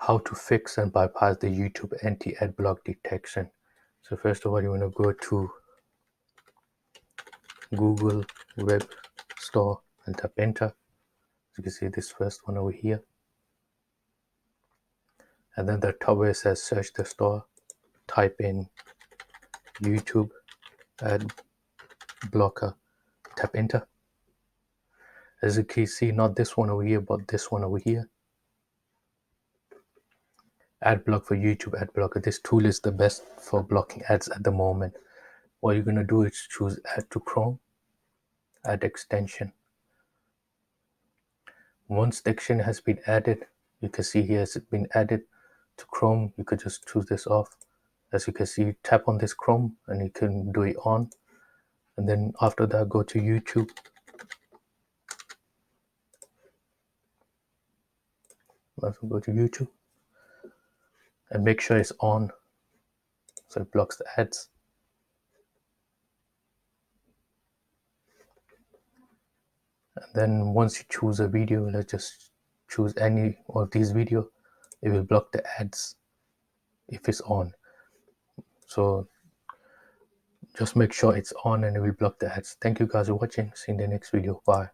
how to fix and bypass the YouTube anti-adblock detection. So first of all, you want to go to Google Web Store and tap enter. As you can see this first one over here. And then the top where it says search the store, type in YouTube Adblocker, tap enter. As you can see, not this one over here, but this one over here. Adblock for YouTube Adblocker. This tool is the best for blocking ads at the moment. What you're going to do is choose Add to Chrome, Add Extension. Once the extension has been added, you can see here it's been added to Chrome. You could just choose this off. As you can see, tap on this Chrome and you can do it on. And then after that, go to YouTube. Also go to YouTube and make sure it's on so it blocks the ads. And then once you choose a video, let's just choose any of these videos, it will block the ads if it's on. So just make sure it's on and it will block the ads. Thank you guys for watching. See you in the next video. Bye.